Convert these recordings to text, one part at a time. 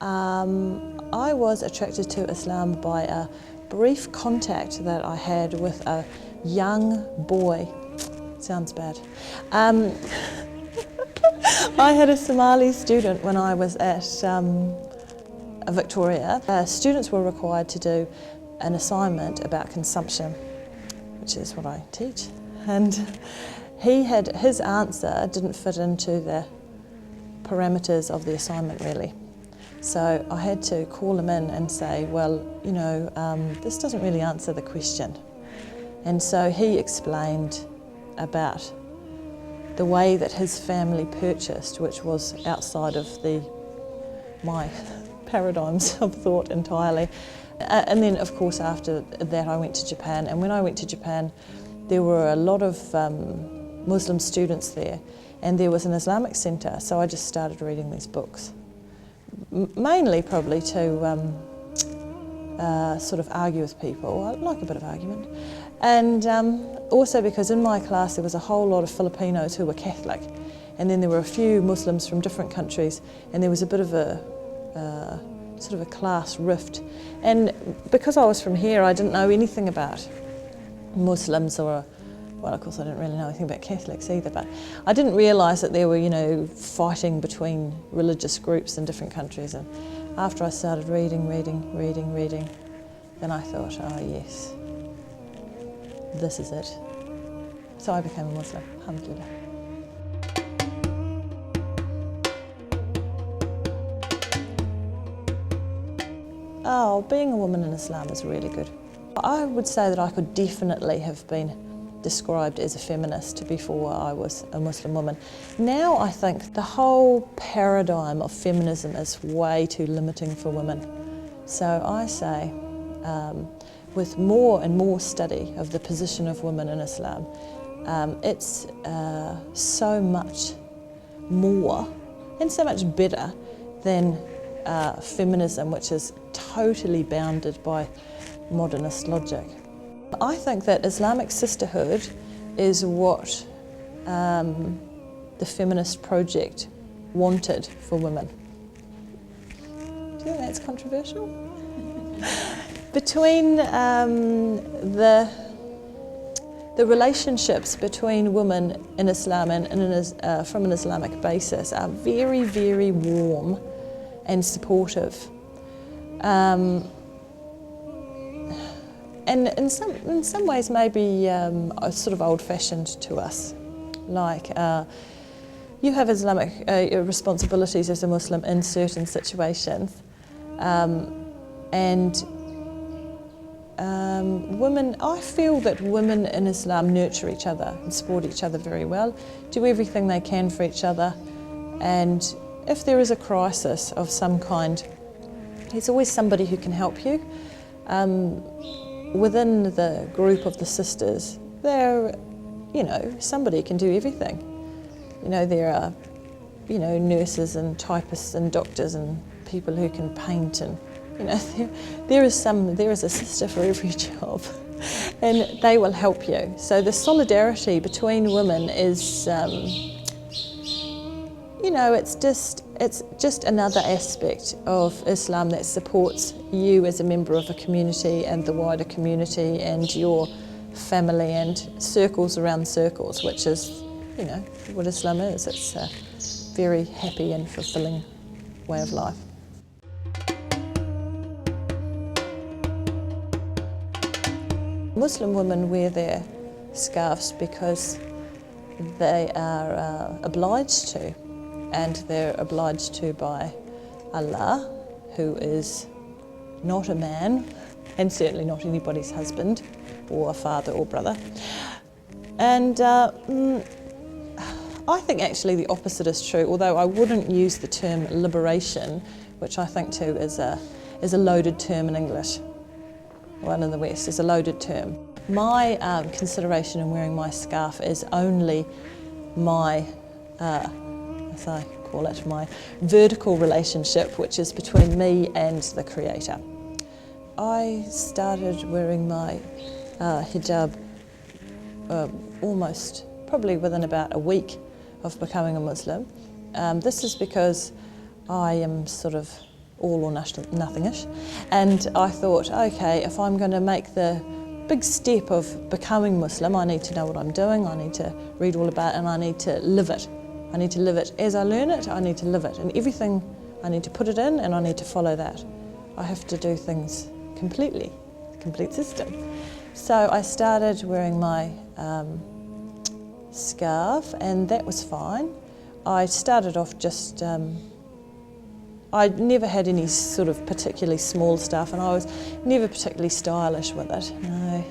I was attracted to Islam by a brief contact that I had with a young boy. Sounds bad. I had a Somali student when I was at Victoria. Students were required to do an assignment about consumption, which is what I teach. And his answer didn't fit into the parameters of the assignment really. So I had to call him in and say, well, you know, this doesn't really answer the question. And so he explained about the way that his family purchased, which was outside of my paradigms of thought entirely. And then, of course, after that I went to Japan. And when I went to Japan, there were a lot of Muslim students there, and there was an Islamic centre, so I just started reading these books. Mainly probably to sort of argue with people. I like a bit of argument. And also because in my class there was a whole lot of Filipinos who were Catholic, and then there were a few Muslims from different countries, and there was a bit of a sort of a class rift. And because I was from here, I didn't know anything about Muslims well, of course I didn't really know anything about Catholics either, but I didn't realise that there were, you know, fighting between religious groups in different countries. And after I started reading, then I thought, oh yes, this is it. So I became a Muslim, alhamdulillah. Oh, being a woman in Islam is really good. I would say that I could definitely have been described as a feminist before I was a Muslim woman. Now I think the whole paradigm of feminism is way too limiting for women. So I say, with more and more study of the position of women in Islam, it's so much more and so much better than feminism, which is totally bounded by modernist logic. I think that Islamic sisterhood is what the feminist project wanted for women. Do you think that's controversial? Between the relationships between women in Islam and from an Islamic basis are very, very warm and supportive. And in some ways maybe sort of old-fashioned to us. Like you have Islamic responsibilities as a Muslim in certain situations, and women, I feel that women in Islam nurture each other and support each other very well, do everything they can for each other, and if there is a crisis of some kind, there's always somebody who can help you. Within the group of the sisters, somebody can do everything. You know, there are, nurses and typists and doctors and people who can paint, and there is a sister for every job, and they will help you. So the solidarity between women is, it's just another aspect of Islam that supports you as a member of a community and the wider community and your family and circles around circles, which is, what Islam is. It's a very happy and fulfilling way of life. Muslim women wear their scarves because they are obliged to. And they're obliged to by Allah, who is not a man, and certainly not anybody's husband, or father or brother. And I think actually the opposite is true, although I wouldn't use the term liberation, which I think too is a loaded term in English. Well, in the West, is a loaded term. My consideration in wearing my scarf is only my as I call it, my vertical relationship, which is between me and the Creator. I started wearing my hijab probably within about a week of becoming a Muslim. This is because I am sort of all or nothing-ish. And I thought, okay, if I'm going to make the big step of becoming Muslim, I need to know what I'm doing, I need to read all about it, and I need to live it. I need to live it. As I learn it, I need to live it. And everything, I need to put it in and I need to follow that. I have to do things completely, complete system. So I started wearing my scarf, and that was fine. I started off just, I never had any sort of particularly small stuff, and I was never particularly stylish with it. No,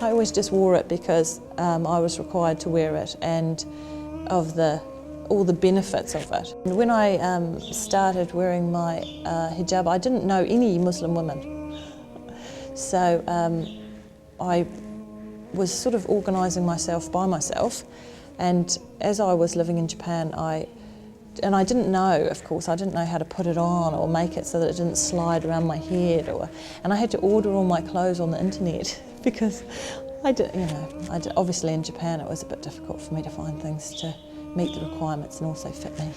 I always just wore it because I was required to wear it, and of all the benefits of it. And when I started wearing my hijab, I didn't know any Muslim women. So I was sort of organising myself by myself, and as I was living in Japan, I didn't know, of course, I didn't know how to put it on or make it so that it didn't slide around my head, and I had to order all my clothes on the internet because obviously in Japan it was a bit difficult for me to find things to meet the requirements and also fit me.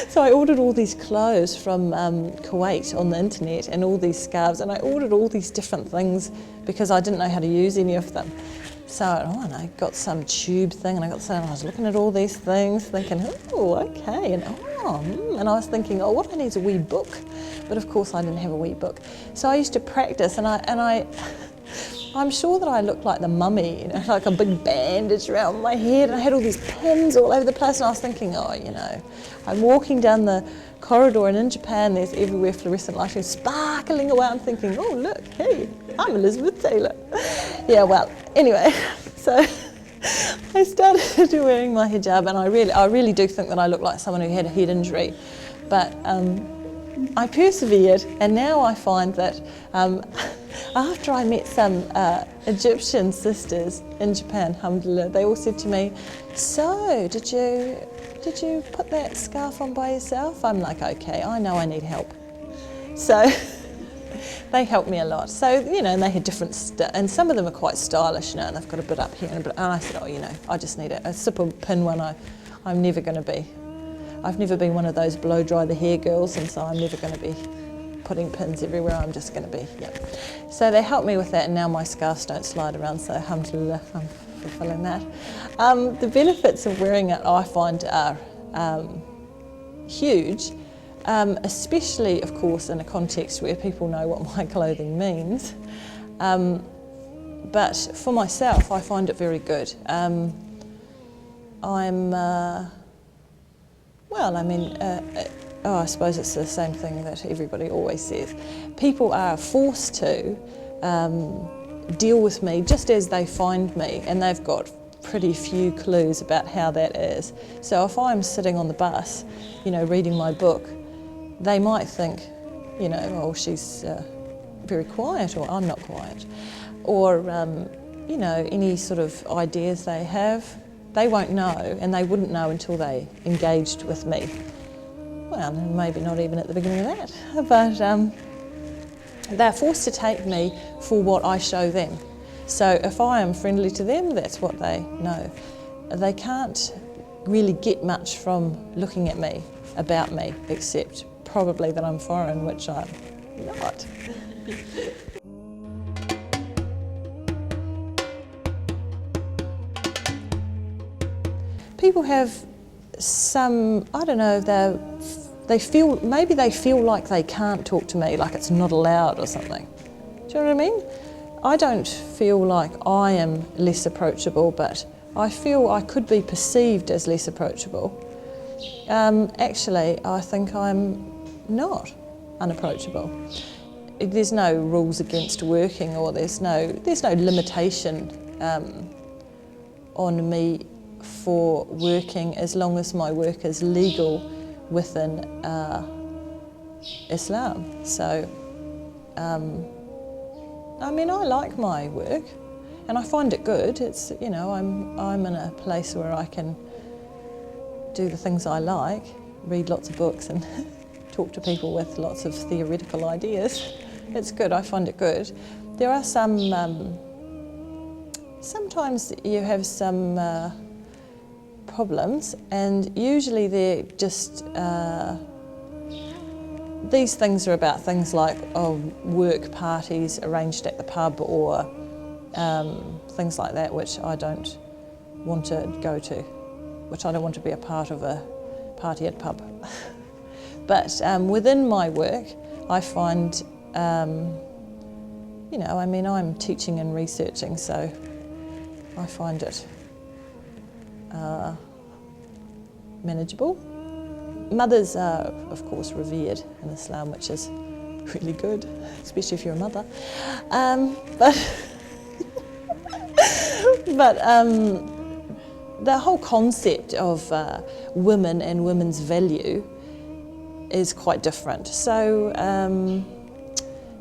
So I ordered all these clothes from Kuwait on the internet, and all these scarves, and I ordered all these different things because I didn't know how to use any of them. So I got some tube thing, and I was looking at all these things thinking, oh, okay, and I was thinking, oh, what I need is a wee book. But of course I didn't have a wee book. So I used to practice, and I'm sure that I looked like the mummy, like a big bandage around my head, and I had all these pins all over the place, and I was thinking, I'm walking down the corridor, and in Japan there's everywhere fluorescent lighting sparkling away. I'm thinking, oh look, hey, I'm Elizabeth Taylor. Yeah, well, anyway, so I started wearing my hijab, and I really do think that I look like someone who had a head injury, but I persevered, and now I find that after I met some Egyptian sisters in Japan, alhamdulillah, they all said to me, so did you put that scarf on by yourself? I'm like, okay, I know I need help. So they helped me a lot. So, and they had different and some of them are quite stylish, and they've got a bit up here and a bit, and I said, I just need a simple pin one. I've never been one of those blow dry the hair girls, and so I'm never going to be putting pins everywhere. I'm just going to be, So they helped me with that, and now my scarves don't slide around, so alhamdulillah, I'm fulfilling that. The benefits of wearing it, I find, are huge, especially, of course, in a context where people know what my clothing means. But for myself, I find it very good. I suppose it's the same thing that everybody always says. People are forced to deal with me just as they find me, and they've got pretty few clues about how that is. So if I'm sitting on the bus, reading my book, they might think, she's very quiet, or I'm not quiet. Or, any sort of ideas they have, they won't know, and they wouldn't know until they engaged with me. Well, maybe not even at the beginning of that, but they're forced to take me for what I show them. So if I am friendly to them, that's what they know. They can't really get much from looking at me, about me, except probably that I'm foreign, which I'm not. People have some, I don't know, they feel like they can't talk to me, like it's not allowed or something. Do you know what I mean? I don't feel like I am less approachable, but I feel I could be perceived as less approachable. Actually, I think I'm not unapproachable. There's no rules against working, or there's no limitation on me for working, as long as my work is legal within Islam. So, I like my work, and I find it good. It's, I'm in a place where I can do the things I like, read lots of books and talk to people with lots of theoretical ideas. It's good, I find it good. There are some, sometimes you have some problems, and usually they're just these things are about things like work parties arranged at the pub, or things like that, which I don't want to go to, which I don't want to be a part of a party at pub. But within my work, I find, I'm teaching and researching, so I find it manageable. Mothers are, of course, revered in Islam, which is really good, especially if you're a mother. But the whole concept of women and women's value is quite different. So,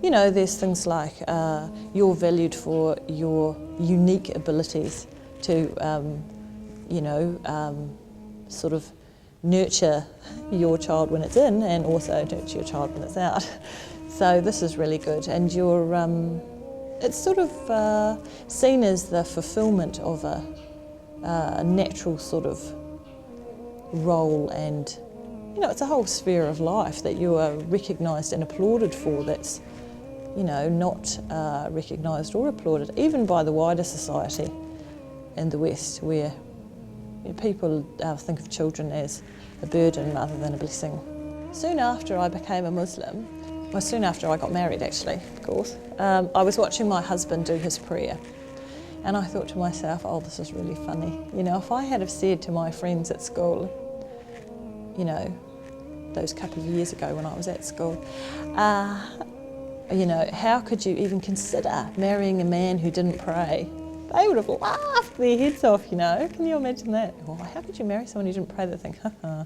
there's things like you're valued for your unique abilities to, sort of nurture your child when it's in, and also nurture your child when it's out. So this is really good, and you're, it's sort of seen as the fulfilment of a natural sort of role, and it's a whole sphere of life that you are recognised and applauded for that's not recognised or applauded even by the wider society in the West, where people think of children as a burden rather than a blessing. Soon after I became a Muslim, well, soon after I got married actually, of course, I was watching my husband do his prayer, and I thought to myself, oh, this is really funny. If I had have said to my friends at school, those couple of years ago when I was at school, how could you even consider marrying a man who didn't pray? They would have laughed their heads off, Can you imagine that? Oh, how could you marry someone who didn't pray? They think, haha.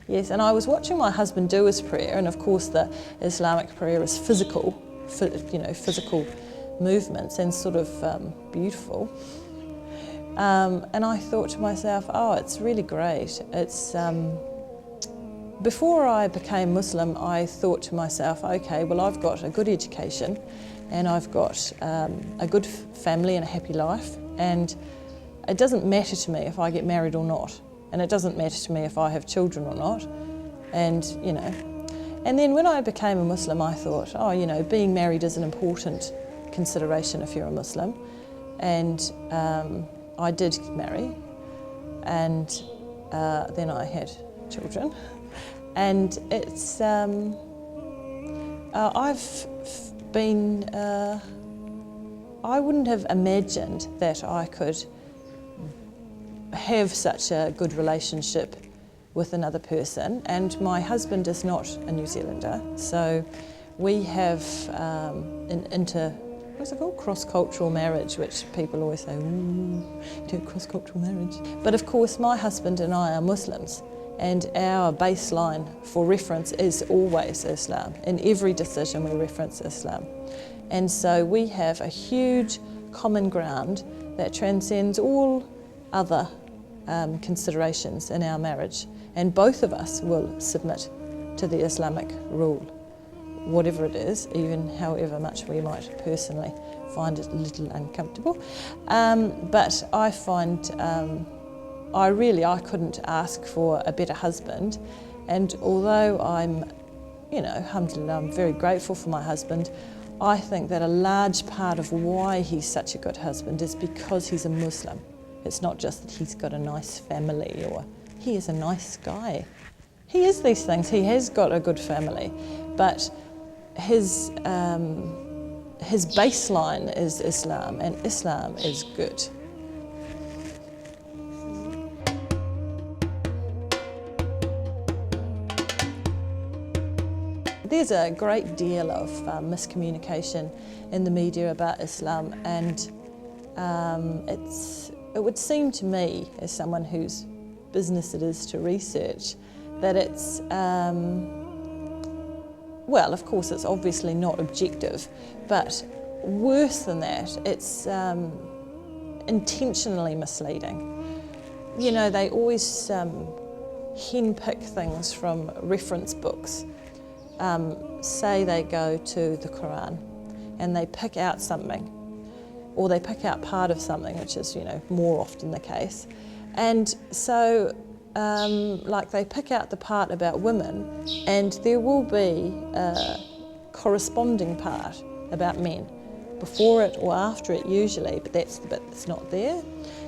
Yes, and I was watching my husband do his prayer, and of course the Islamic prayer is physical, physical movements and sort of beautiful. And I thought to myself, oh, it's really great. It's before I became Muslim, I thought to myself, okay, well, I've got a good education, and I've got a good family and a happy life, and it doesn't matter to me if I get married or not, and it doesn't matter to me if I have children or not, and and then when I became a Muslim, I thought, oh, being married is an important consideration if you're a Muslim, and I did get and then I had children, and it's I've been, I wouldn't have imagined that I could have such a good relationship with another person, and my husband is not a New Zealander, so we have what's it called? Cross-cultural marriage, which people always say, ooh, do cross-cultural marriage. But of course my husband and I are Muslims, and our baseline for reference is always Islam. In every decision we reference Islam. And so we have a huge common ground that transcends all other considerations in our marriage. And both of us will submit to the Islamic rule, whatever it is, even however much we might personally find it a little uncomfortable. But I find I couldn't ask for a better husband, and although I'm, alhamdulillah, I'm very grateful for my husband, I think that a large part of why he's such a good husband is because he's a Muslim. It's not just that he's got a nice family or he is a nice guy. He is these things, he has got a good family, but his baseline is Islam, and Islam is good. There's a great deal of miscommunication in the media about Islam, and it would seem to me, as someone whose business it is to research, that it's, well, of course it's obviously not objective, but worse than that, it's intentionally misleading. They always henpick things from reference books. Say they go to the Qur'an and they pick out something, or they pick out part of something, which is more often the case, And so, like they pick out the part about women, and there will be a corresponding part about men, before it or after it usually, but that's the bit that's not there.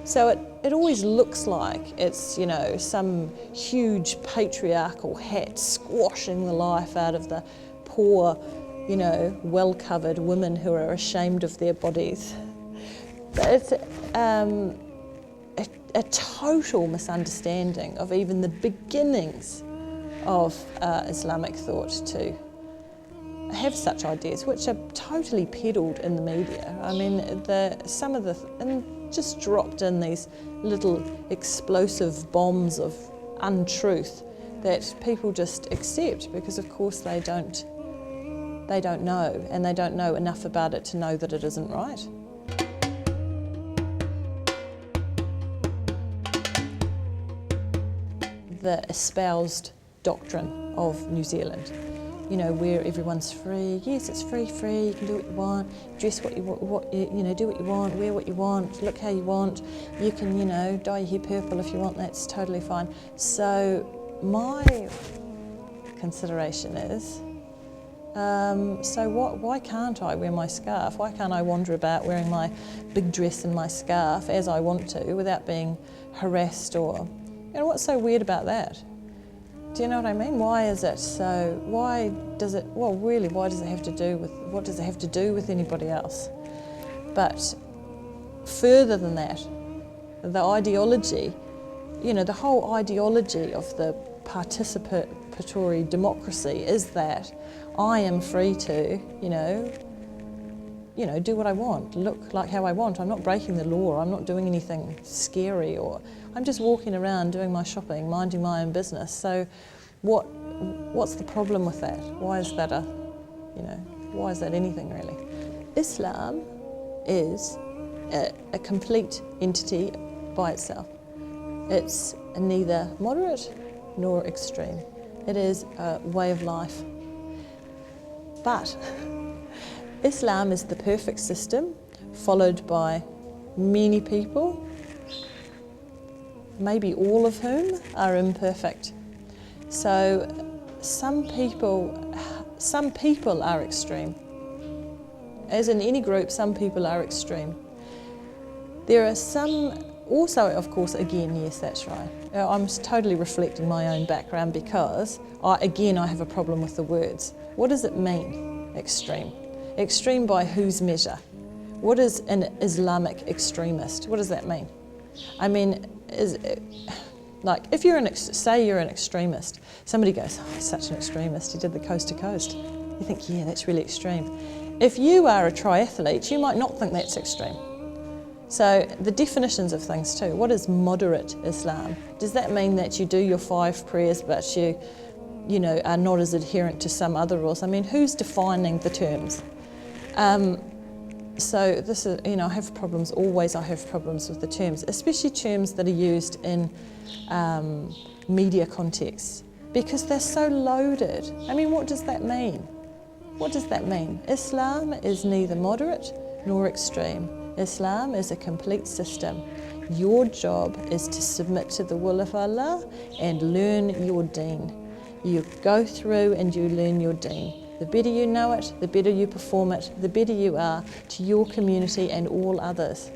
So it always looks like it's, you know, some huge patriarchal hat squashing the life out of the poor, you know, well-covered women who are ashamed of their bodies. But it's a total misunderstanding of even the beginnings of Islamic thought to have such ideas, which are totally peddled in the media. I mean, and just dropped in these little explosive bombs of untruth that people just accept because, of course, they don't know, and they don't know enough about it to know that it isn't right. The espoused doctrine of New Zealand, you know, where everyone's free. Yes, it's free. You can do what you want, dress what you want, you know, do what you want, wear what you want, look how you want. You can, you know, dye your hair purple if you want. That's totally fine. So my consideration is, why can't I wear my scarf? Why can't I wander about wearing my big dress and my scarf as I want to without being harassed or, you know, what's so weird about that? Do you know what I mean? Why is it so? Why does it have to do with, what does it have to do with anybody else? But further than that, the ideology, you know, the whole ideology of the participatory democracy is that I am free to, you know, do what I want, look like how I want. I'm not breaking the law, I'm not doing anything scary, or I'm just walking around doing my shopping, minding my own business. So what's the problem with that? Why is that why is that anything really? Islam is a complete entity by itself. It's neither moderate nor extreme. It is a way of life. But Islam is the perfect system, followed by many people, maybe all of whom are imperfect. So some people are extreme. As in any group, some people are extreme. There are some, also of course, again, yes, that's right. I'm totally reflecting my own background because, I have a problem with the words. What does it mean, extreme? Extreme by whose measure? What is an Islamic extremist? What does that mean? I mean, like if say you're an extremist, somebody goes, oh, he's such an extremist, he did the coast to coast. You think, yeah, that's really extreme. If you are a triathlete, you might not think that's extreme. So the definitions of things too. What is moderate Islam? Does that mean that you do your 5 prayers but you know, are not as adherent to some other rules? I mean, who's defining the terms? So this is, you know, I have problems with the terms, especially terms that are used in media contexts, because they're so loaded. I mean, what does that mean? What does that mean? Islam is neither moderate nor extreme. Islam is a complete system. Your job is to submit to the will of Allah and learn your deen. You go through and you learn your deen. The better you know it, the better you perform it, the better you are to your community and all others.